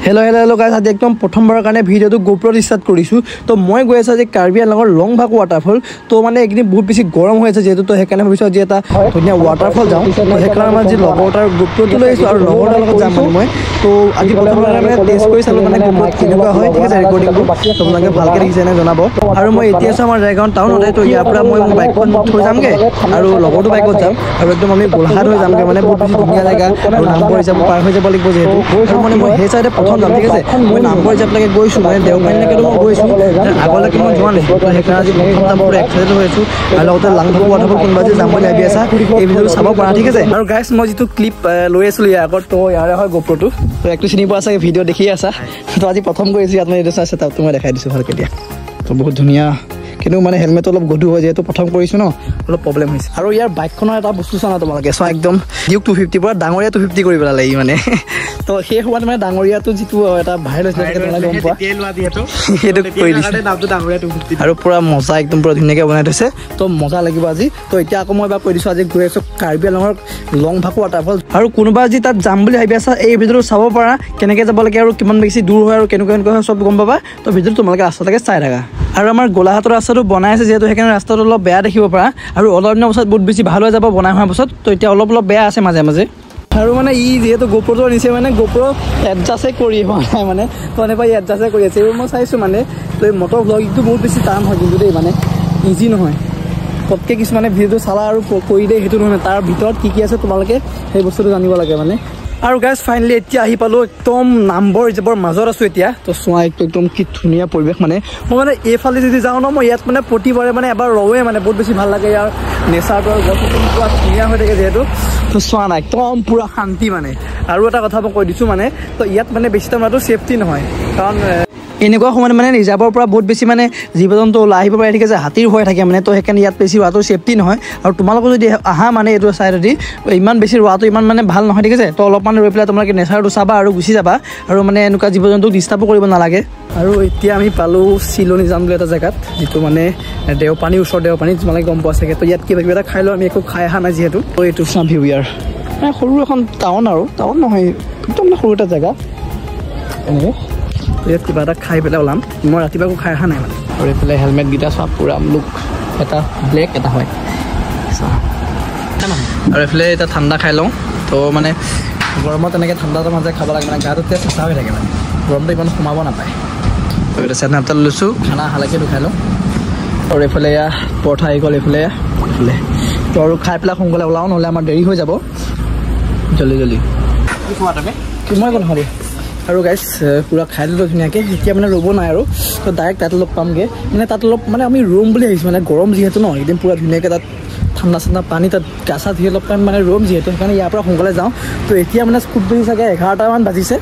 Hello' guys, আজি একদম প্ৰথমবাৰৰ কাৰণে ভিডিঅ'টো গোপ্ৰত ষ্টাৰ্ট কৰিছোঁ। তো মই গৈ আছোঁ আজি কাৰ্বি আংলঙৰ লংভাক ৱাটাৰফল। তো মানে এইখিনি বহুত বেছি গৰম হৈ আছে যিহেতু, তো সেইকাৰণে ভাবিছোঁ আজি এটা ধুনীয়া ৱাটাৰফল যাওঁ। তো সেইকাৰণে আমাৰ যি লগৰ তাৰ গোপ্ৰটো লৈ আহিছোঁ আৰু লগৰ তাৰ লগত যাম মানে মই। তো আজি প্ৰথমবাৰ মানে টেষ্ট কৰি চালোঁ মানে গোপ্ৰত কেনেকুৱা হয়, ঠিক আছে ৰেকৰ্ডিংটো তোমালোকে ভালকৈ দেখিছে নে জনাব। আৰু মই এতিয়া আছোঁ আমাৰ জয়গাঁও টাউনতে। তো ইয়াৰ পৰা মই মোৰ বাইকখন থৈ যামগৈ আৰু লগৰটো বাইকত যাম আৰু একদম আমি গোলাঘাট হৈ যামগৈ। মানে বহুত বেছি ধুনীয়া জেগা আৰু নামবৰ হিচাপ পাৰ হৈ যাব লাগিব যিহেতু। আৰু মানে মই সেই চাইডে প্ৰথম যাম, ঠিক আছে। মই নামবৰ হিচাপলৈকে গৈছোঁ, মানে দেওপানীলৈকেতো মই গৈছোঁ, আগলৈকে মই যোৱা নাই। তো সেইকাৰণে আজি প্ৰথম যাম, পুৰা এক্সাইটেড হৈ আছোঁ। আৰু লগতে লাংভাক ৱাটাৰফল কোনোবা যে যাম বুলি ভাবি আছা, এই ভিডিঅ'টো চাব পাৰা, ঠিক আছে। আৰু গাইজ, মই যিটো ক্লিপ লৈ আছিলোঁ ইয়াৰ আগত, তো ইয়াৰে হয় গোপ্ৰটো। তো একটো চিনি পোৱা চাগে, ভিডিঅ' দেখিয়ে আছা। তো আজি প্ৰথম কৰিছোঁ ইয়াত, মই এইটো চাইছে তাত মই দেখাই দিছোঁ ভালকৈ দিয়া। তো বহুত ধুনীয়া, কিন্তু মানে হেলমেটটো অলপ গধুৰ হয় যিহেতু প্ৰথম কৰিছোঁ ন, অলপ প্ৰব্লেম হৈছে। আৰু ইয়াৰ বাইকখনৰ এটা বস্তু চোৱা না তোমালোকে, চোৱা একদম ডিউক 250 পৰা ডাঙৰীয়া 250 কৰি পেলালে ই মানে। তো সেই সময়ত মানে ডাঙৰীয়াটো যিটো এটা ভাইৰেল হৈছিলে গম পোৱা, সেইটো কৰি দিছে আৰু পুৰা মজা, একদম পুৰা ধুনীয়াকৈ বনাই থৈছে। তো মজা লাগিব আজি। তো এতিয়া আকৌ মই এবাৰ কৈ দিছোঁ, আজি গৈ আছোঁ কাৰ্বি আংলঙৰ লংভাক ৱাটাৰফল। আৰু কোনোবা আজি তাত যাম বুলি ভাবি আছা, এই ভিডিঅ'টো চাব পাৰা, কেনেকৈ যাব লাগে আৰু কিমান বেছি দূৰ হয় আৰু কেনেকুৱা হয় চব গম পাবা। তো ভিডিঅ'টো তোমালোকে ৰাস্তালৈকে চাই থাকা। আৰু আমাৰ গোলাঘাটৰ ৰাস্তাটো বনাই আছে যিহেতু, সেইকাৰণে ৰাস্তাটো অলপ বেয়া দেখিব পাৰা। আৰু অলপ দিনৰ পাছত বহুত বেছি ভাল হৈ যাব বনাই হোৱাৰ পাছত। তো এতিয়া অলপ বেয়া আছে মাজে মাজে। আৰু মানে ই যিহেতু গোপ্ৰটো আনিছে, মানে গোপ্ৰ এডজাষ্টে কৰি হোৱা নাই মানে, তো এনেকুৱা ই এডজাষ্টে কৰি আছে। এইবোৰ মই চাইছোঁ মানে। তো এই মটৰ ব্লগিংটো বহুত বেছি টান হয় কিন্তু দেই, মানে ইজি নহয়। পটকৈ কিছুমানে ভিডিঅ'টো চালা আৰু কৰি দিয়ে, সেইটো নহয়। তাৰ ভিতৰত কি আছে তোমালোকে সেই বস্তুটো জানিব লাগে মানে। আৰু গাইজ ফাইনেলি এতিয়া আহি পালোঁ, একদম নামবৰ ৰিজাৰ্ভৰ মাজত আছোঁ এতিয়া। তো চোৱা একদম কি ধুনীয়া পৰিৱেশ মানে। মই মানে এইফালে যদি যাওঁ ন, মই ইয়াত মানে প্ৰতিবাৰে মানে এবাৰ ৰওঁৱে, মানে বহুত বেছি ভাল লাগে ইয়াৰ নেচাৰটো আৰু গছ গছনি পুৰা ধুনীয়া হৈ থাকে যিহেতু। তো চোৱা না একদম পুৰা শান্তি মানে। আৰু এটা কথা মই কৈ দিছোঁ মানে, তো ইয়াত মানে বেছি টাইম লোৱাটো ছেফটি নহয়, কাৰণ এনেকুৱা সময়ত মানে ৰিজাৰ্ভৰ পৰা বহুত বেছি মানে জীৱ জন্তু ওলাই আহিব পাৰে, ঠিক আছে, হাতীৰ হৈ থাকে মানে। তো সেইকাৰণে ইয়াত বেছি ৰোৱাটো ছেফটি নহয়। আৰু তোমালোকে যদি আহা মানে এইটো চাইডেদি, ইমান বেছি ৰোৱাটো ইমান মানে ভাল নহয়, ঠিক আছে। তো অলপমান ৰৈ পেলাই তোমালোকে নেচাৰটো চাবা আৰু গুচি যাবা। আৰু মানে এনেকুৱা জীৱ জন্তুক ডিষ্টাৰ্বো কৰিব নালাগে। আৰু এতিয়া আমি পালোঁ চিলনী যাম বুলি এটা জেগাত, যিটো মানে দেওপানীৰ ওচৰত, দেওপানী তোমালোকে গম পোৱা চাগে। তো ইয়াত কিবা এটা খাই লওঁ, আমি একো খাই অহা নাই যিহেতু। তো এইটো চাম ভিউ ইয়াৰ, সৰু এখন টাউন, আৰু টাউন নহয় একদম সৰু এটা জেগা এনেকৈ। ইয়াত কিবা এটা খাই পেলাই ওলাম। মই ৰাতিপুৱা একো খাই অহা নাই মানে। আৰু এইফালে হেলমেটকেইটা চোৱা পুৰা লুক, এটা ব্লেক এটা হয়। আৰু এইফালে এতিয়া ঠাণ্ডা খাই লওঁ। তো মানে গৰমত এনেকৈ ঠাণ্ডাটো মাজে খাব লাগে, মানে গাটো তেতিয়া চেঁচা হৈ থাকে, মানে গৰমটো ইমান সোমাব নাপায়। তো এতিয়া চেটনা এটা লৈছোঁ, খানা অহালৈকে খাই লওঁ। আৰু এইফালে এয়া পৰঠা আহি গ'ল, এইফালে তো আৰু খাই পেলাই সোনকালে ওলাওঁ, নহ'লে আমাৰ দেৰি হৈ যাব জল্দি। মই একো নহয়। আৰু গাইজ পুৰা খাই দিলোঁ ধুনীয়াকৈ। এতিয়া মানে ৰ'ব নাই আৰু, তো ডাইৰেক্ট তাত অলপ পামগৈ। মানে তাত অলপ মানে আমি ৰুম বুলি ভাবিছোঁ, মানে গৰম যিহেতু ন, একদম পুৰা ধুনীয়াকৈ তাত ঠাণ্ডা পানী, তাত গা চা ধুই অলপ টাইম মানে ৰুম যিহেতু, সেইকাৰণে ইয়াৰ পৰা সোনকালে যাওঁ। তো এতিয়া মানে খুব বেছি চাগে 11টামান বাজিছে।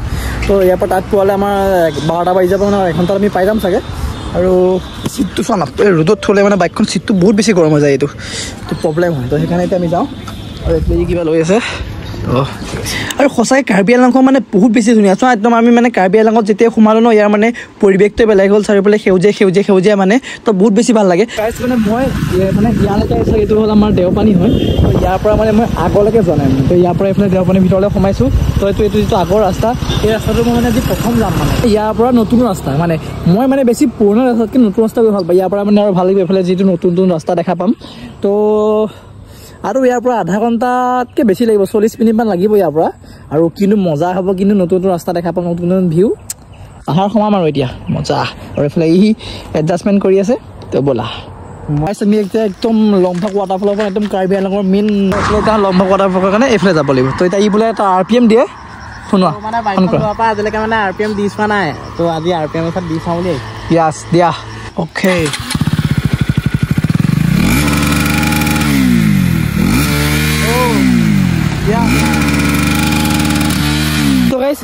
তো ইয়াৰ পৰা তাত পোৱালে আমাৰ 12টা বাজি যাব, মানে এঘণ্টাত আমি পাই যাম চাগে। আৰু ছিটটো চোৱা না, এই ৰ'দত থ'লে মানে বাইকখন ছিটটো বহুত বেছি গৰম হৈ যায়, এইটো তো প্ৰব্লেম হয়। তো সেইকাৰণে এতিয়া আমি যাওঁ। আৰু এইফালে কিবা লৈ আছে। আৰু সঁচাই কাৰ্বি আংলংখন মানে বহুত বেছি ধুনীয়া। চোৱা একদম আমি মানে কাৰ্বি আংলঙত যেতিয়া সোমালোঁ ন, ইয়াৰ মানে পৰিৱেশটোৱে বেলেগ হ'ল, চাৰিওফালে সেউজীয়া মানে। তো বহুত বেছি ভাল লাগে। মানে মই মানে ইয়ালৈকে আহিছোঁ, এইটো হ'ল আমাৰ দেওপানী হয়। তো ইয়াৰ পৰা মানে মই আগলৈকে যোৱা নাই মানে। তো ইয়াৰ পৰা এইফালে দেওপানীৰ ভিতৰলৈ সোমাইছোঁ। তো এইটো যিটো আগৰ ৰাস্তা, এই ৰাস্তাটো মই মানে আজি প্ৰথম যাম মানে। ইয়াৰ পৰা নতুন ৰাস্তা, মানে মই মানে বেছি পুৰণা ৰাস্তাতকৈ নতুন ৰাস্তা গৈ ভাল পাওঁ। ইয়াৰ পৰা মানে আৰু ভাল লাগিব, এইফালে যিটো নতুন ৰাস্তা দেখা পাম। তো আৰু ইয়াৰ পৰা আধা ঘণ্টাতকৈ বেছি লাগিব, 40 মিনিটমান লাগিব ইয়াৰ পৰা। আৰু কিন্তু মজা হ'ব, কিন্তু নতুন ৰাস্তা দেখা পাম, নতুন ভিউ। আহাৰ সোমাম আৰু এতিয়া মজা। আৰু এইফালে এডজাষ্টমেণ্ট কৰি আছে। তো ব'লা, আমি এতিয়া একদম লংভাক ৱাটাৰফলৰ পৰা একদম কাৰ্বি আংলঙৰ মেইন লংভাক ৱাটাৰফলৰ কাৰণে এইফালে যাব লাগিব। তো এতিয়া বোলে এটা RPM দিয়ে, শুনোৱা মানে আজিলৈকে মানে RPM দি চোৱা নাই। তো আজি RPM এটাত দি চাওঁ বুলি। য়াছ দিয়া, অ'কে।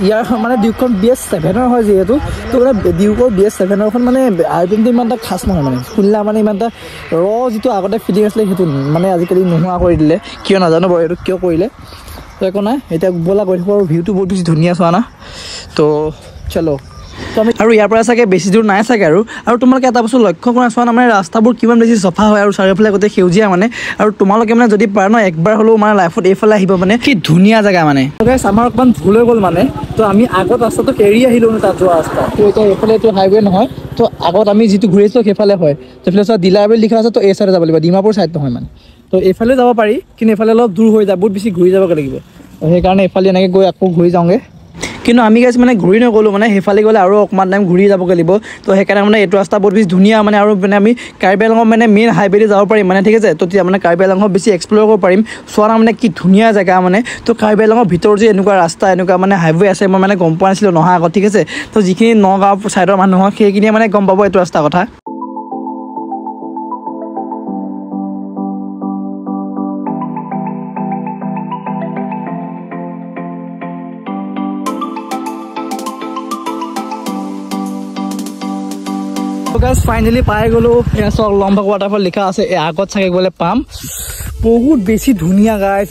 ইয়াৰ মানে ডিউকখন BS7 হয় যিহেতু, তো মানে ডিউকৰ BS7খন মানে RPMটো ইমান এটা খাচ নহয়, মানে শুনিলে মানে ইমান এটা যিটো আগতে ফিলিং আছিলে সেইটো মানে আজিকালি নোহোৱা কৰি দিলে, কিয় নাজানো বাৰু, এইটো কিয় কৰিলে। তো একো নাই, এতিয়া ব'লা গৈ থাকোঁ। আৰু ভিউটো বহুত বেছি ধুনীয়া চোৱা না। তো চলো তো আমি আৰু ইয়াৰ পৰা চাগে বেছি দূৰ নাই চাগে আৰু তোমালোকে এটা বস্তু লক্ষ্য কৰা চোৱা মানে ৰাস্তাবোৰ কিমান বেছি চফা হয় আৰু চাৰিওফালে গোটেই সেউজীয়া মানে আৰু তোমালোকে মানে যদি পাৰা ন একবাৰ হ'লেও মানে লাইফত এইফালে আহিব মানে কি ধুনীয়া জেগা মানে আমাৰ অকণমান ভুল হৈ গ'ল মানে তো আমি আগত ৰাস্তাটো এৰি আহিলোঁ তাত যোৱা ৰাস্তা তো এতিয়া এইফালে এইটো হাইৱে নহয় তো আগত আমি যিটো ঘূৰিছিলোঁ সেইফালে হয় সেইফালে চোৱা ডিলাৰবিল লিখা আছে তো এই চাইডে যাব লাগিব ডিমাপুৰ চাইড নহয় মানে তো এইফালে যাব পাৰি কিন্তু এইফালে অলপ দূৰ হৈ যায় বহুত বেছি ঘূৰি যাবগৈ লাগিব সেইকাৰণে এইফালে এনেকৈ গৈ আকৌ ঘূৰি যাওঁগৈ কিন্তু আমি গাইছ মানে ঘূৰি নগ'লোঁ মানে সেইফালে গ'লে আৰু অকণমান টাইম ঘূৰি যাবগৈ লাগিব তো সেইকাৰণে মানে এইটো ৰাস্তা বহুত বেছি ধুনীয়া মানে আৰু মানে আমি কাৰ্বি আংলঙৰ মানে মেইন হাইৱেদি যাব পাৰিম মানে ঠিক আছে তো তেতিয়া মানে কাৰ্বি আংলঙত বেছি এক্সপ্ল'ৰ কৰিব পাৰিম চোৱা মানে কি ধুনীয়া জেগা মানে তো কাৰ্বি আংলঙৰ ভিতৰত যে এনেকুৱা ৰাস্তা এনেকুৱা মানে হাইৱে আছে মই মানে গম পোৱা নাছিলোঁ নহা আগত ঠিক আছে তো যিখিনি নগাঁও ছাইডৰ মানুহক সেইখিনিয়ে মানে গম পাব এইটো ৰাস্তাৰ কথা ফাইনেলি পাই গ'লোঁ এয়া চাওক লংভাক ৱাটাৰফল লিখা আছে এই আগত চাগে গ'লে পাম বহুত বেছি ধুনীয়া গাইজ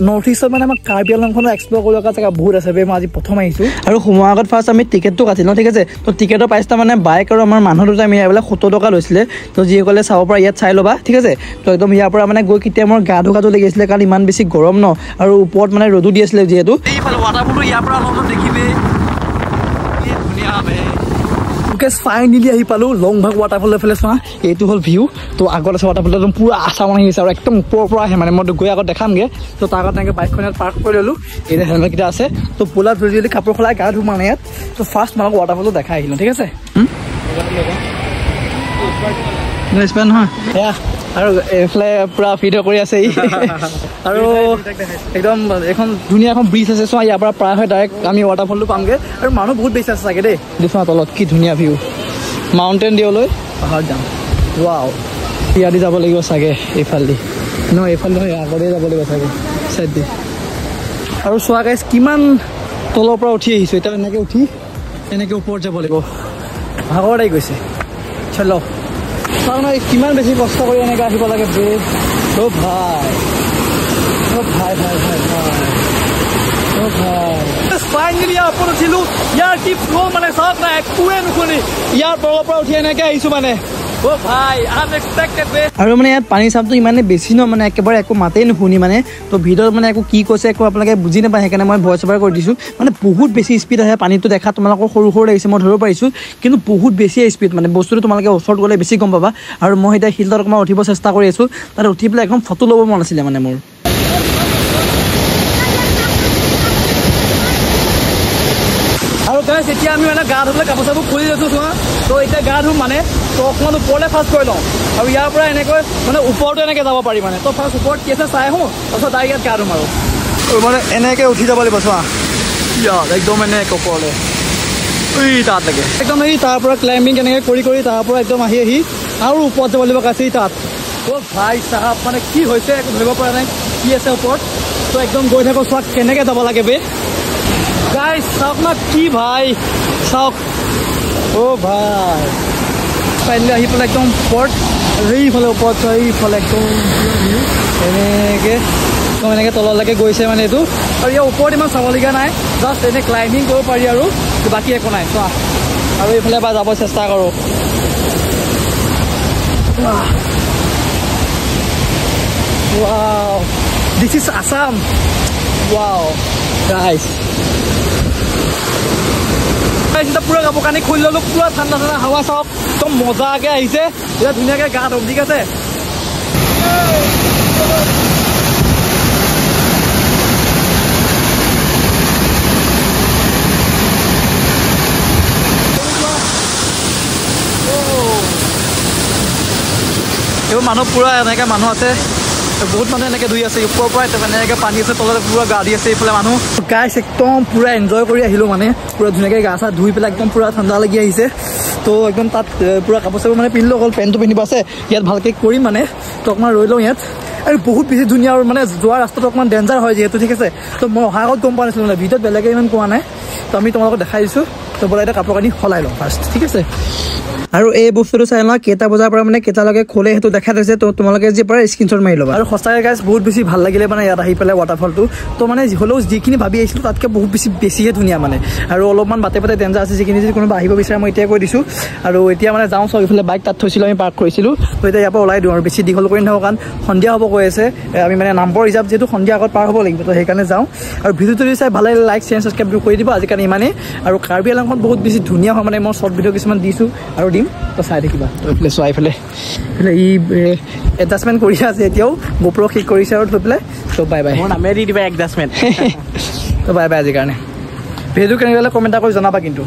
নৰ্থ ইষ্টত মানে আমাৰ কাৰ্বি আংলংখনো এক্সপ্ল'ৰ কৰিব লগা জেগা বহুত আছে মই আজি প্ৰথম আহিছোঁ আৰু সোমোৱাৰ আগত ফাৰ্ষ্ট আমি টিকেটটো কাটিলোঁ ঠিক আছে তো টিকেটৰ প্ৰাইচটা মানে বাইক আৰু আমাৰ মানুহ দুটা মিলাই পেলাই 70 টকা লৈছিলে তো যিসকলে চাব পৰা ইয়াত চাই ল'বা ঠিক আছে তো একদম ইয়াৰ পৰা মানে গৈ কেতিয়া মোৰ গা ধুকাটো লাগিছিলে কাৰণ ইমান বেছি গৰম ন আৰু ওপৰত মানে ৰ'দো দি আছিলে যিহেতু এইফালে ৱাটাৰফলটো ইয়াৰ পৰা অলপ দেখিবি কি ধুনীয়া ফাইনেলি আহি পালোঁ লংভাক ৱাটাৰফলৰ ফালে চোৱা এইটো হ'ল ভিউ তো আগত আছে ৱাটাৰফলটো একদম পুৰা আচামন আহি আছে আৰু একদম ওপৰৰ পৰা আহে মানে মই গৈ আগত দেখামগৈ তো তাৰ আগত এনেকৈ বাইকখন ইয়াত পাৰ্ক কৰি ল'লোঁ এতিয়া হেলমেটকেইটা আছে তো পোলাত ধৰি যদি কাপোৰ সলাই গা ধুম মানে ইয়াত তো ফাৰ্ষ্ট মানে ৱাটাৰফলটো দেখাই আহিলোঁ ঠিক আছে নহয় এয়া আৰু এইফালে পুৰা ভিডিঅ' কৰি আছে আৰু একদম এখন ধুনীয়া এখন ব্ৰিজ আছে চোৱা ইয়াৰ পৰা প্ৰায় হয় ডাইৰেক্ট আমি ৱাটাৰফলটো পামগৈ আৰু মানুহ বহুত বেছি আছে চাগে দেই দেখোৱা তলত কি ধুনীয়া ভিউ মাউণ্টেইন ডিউলৈ পাহাৰত যাম ৱাও ইয়াত দি যাব লাগিব চাগে এইফালেদি এইফালে নহয় আগতে যাব লাগিব চাগে চাইড দি আৰু চোৱা গাইজ কিমান তলৰ পৰা উঠি আহিছোঁ এতিয়া এনেকৈ উঠি এনেকৈ ওপৰত যাব লাগিব ভাগৰ আহি গৈছে চল নহয় কিমান বেছি কষ্ট কৰি এনেকৈ আহিব লাগে বে ভাই ফাইনেলি ইয়াৰ ওপৰত উঠিলোঁ ইয়াৰ কি ফ্ল' মানে চাওক না একোৱে নুশুনি ইয়াৰ তলৰ পৰা উঠি এনেকৈ আহিছোঁ মানে আৰু মানে ইয়াত পানী চাপটো ইমানে বেছি ন মানে একেবাৰে একো মাতেই নুশুনি মানে তো ভিতৰত মানে একো কি কৈছে একো আপোনালোকে বুজি নাপায় সেইকাৰণে মই ভইচ অভাৰ কৰি দিছোঁ মানে বহুত বেছি স্পীড আহে পানীটো দেখা তোমালোকৰ সৰু সৰু লাগিছে মই ধৰিব পাৰিছোঁ কিন্তু বহুত বেছি স্পীড মানে বস্তুটো তোমালোকে ওচৰত গ'লে বেছি গম পাবা আৰু মই এতিয়া শিলটোত অকণমান উঠিব চেষ্টা কৰি আছোঁ তাত উঠি পেলাই একদম ফটো ল'ব মন আছিলে মানে মোৰ আৰু গাইজ এতিয়া আমি মানে গা ধুবলৈ কাপোৰ চাপোৰ খুলি লৈছোঁ চোৱা তো এতিয়া গা ধুম মানে তো অকণমান ওপৰলৈ ফাৰ্ষ্ট কৰি লওঁ আৰু ইয়াৰ পৰা এনেকৈ মানে ওপৰতো এনেকৈ যাব পাৰি মানে তো ফাৰ্ষ্ট ওপৰত কি আছে চাই আহোঁ তাৰপিছত তাই ইয়াত গা ধুম আৰু মানে এনেকৈ উঠি যাব লাগিব চোৱা ইয়াত একদম এনেকৈ ওপৰলৈ তাত লাগে একদম এই তাৰ পৰা ক্লাইম্বিং এনেকৈ কৰি তাৰ পৰা একদম আহি আৰু ওপৰত যাব লাগিব কাছে তাত ভাই চাহাব মানে কি হৈছে একো ধৰিব পৰা নাই কি আছে ওপৰত তো একদম গৈ থাকোঁ চোৱা কেনেকৈ যাব লাগে বে গাইজ চাওক না কি ভাই চাওক ভাই ফাইনেলি আহি পেলাই একদম ওপৰত এইফালে ওপৰত এইফালে একদম এনেকৈ তললৈকে গৈছে মানে এইটো আৰু ইয়াৰ ওপৰত ইমান চাবলগীয়া নাই জাষ্ট এনেই ক্লাইম্বিং কৰিব পাৰি আৰু বাকী একো নাই চোৱা আৰু এইফালে এবাৰ যাব চেষ্টা কৰোঁ wow this is Assam wow guys পুৰা কাপোৰ কানি খুলি ল'লোঁ পুৰা ঠাণ্ডা হাৱা চাওক একদম মজাকৈ আহিছে এতিয়া ধুনীয়াকৈ গা ধুম ঠিক আছে এইবোৰ মানুহ পুৰা এনেকৈ মানুহ আছে বহুত মানুহ এনেকৈ ধুই আছে ওপৰৰ পৰা এনেকৈ পানী আছে তলতে পুৰা গা দি আছে এইফালে মানুহ গাইজ একদম পুৰা এনজয় কৰি আহিলোঁ মানে পুৰা ধুনীয়াকৈ গা চা ধুই পেলাই একদম পুৰা ঠাণ্ডা লাগি আহিছে তো একদম তাত পুৰা কাপোৰ চাপোৰ মানে পিন্ধিলোঁ অকল পেণ্টটো পিন্ধিব আছে ইয়াত ভালকৈ কৰিম মানে তো অকণমান ৰৈ লওঁ ইয়াত আৰু বহুত বেছি ধুনীয়া আৰু মানে যোৱা ৰাস্তাটো অকণমান ডেঞ্জাৰ হয় যিহেতু ঠিক আছে তো মই অহা আগত গম পোৱা নাছিলোঁ মানে ভিডিঅ'ত বেলেগে ইমান কোৱা নাই তো আমি তোমালোকক দেখাই দিছোঁ তো ব'লা এতিয়া কাপোৰ কানি সলাই লওঁ ফাৰ্ষ্ট ঠিক আছে আৰু এই বস্তুটো চাই লওঁ কেইটা বজাৰ পৰা মানে কেইটালৈকে খোলে সেইটো দেখাই দিছে তো তোমালোকে যি পৰা স্ক্ৰীনশ্বট মাৰি ল'বা আৰু সঁচাকৈ গাইজ বহুত বেছি ভাল লাগিলে মানে ইয়াত আহি পেলাই ৱাটাৰফলটো তো মানে হ'লেও যিখিনি ভাবি আহিছিলোঁ তাতকৈ বহুত বেছিহে ধুনীয়া মানে আৰু অলপমান বাটে বাটে ডেঞ্জাৰ আছে যিখিনি যদি কোনোবা আহিব বিচাৰে মই এতিয়া কৈ দিছোঁ আৰু এতিয়া মানে যাওঁ চব ইফালে বাইক তাত থৈছিলোঁ আমি পাৰ্ক কৰিছিলোঁ তো এতিয়া ইয়াৰ পৰা ওলাই দিওঁ আৰু বেছি দীঘল কৰি নাথাকোঁ কাৰণ সন্ধিয়া হ'ব কৈ আছে আমি মানে নাম্বৰ হিচাপ যিহেতু সন্ধিয়া আগত পাৰ হ'ব লাগিব তো সেইকাৰণে যাওঁ আৰু ভিডিঅ'টো যদি চাই ভালে লাইক শ্বেয়াৰ ছাবস্ক্ৰাইব কৰি দিব আজিকালি ইমানেই আৰু কাৰ্বি আংলংখন বহুত বেছি ধুনীয়া হয় মানে মই শ্বৰ্ট ভিডিঅ' কিছুমান দিছোঁ আৰু দিম তো চাই থাকিবা তো এইফালে চোৱা এইফালে ই এডজাষ্টমেণ্ট কৰি আছে এতিয়াও গোপ্ৰ ঠিক কৰিছে আৰু থৈ পেলাই তো বাই বাই মোৰ নামে দি দিবা এডজাষ্টমেণ্ট তো বাই বাই আজিৰ কাৰণে ভিডিঅ'টো কেনেকৈ হ'লে কমেণ্ট কৰি জনাবা কিন্তু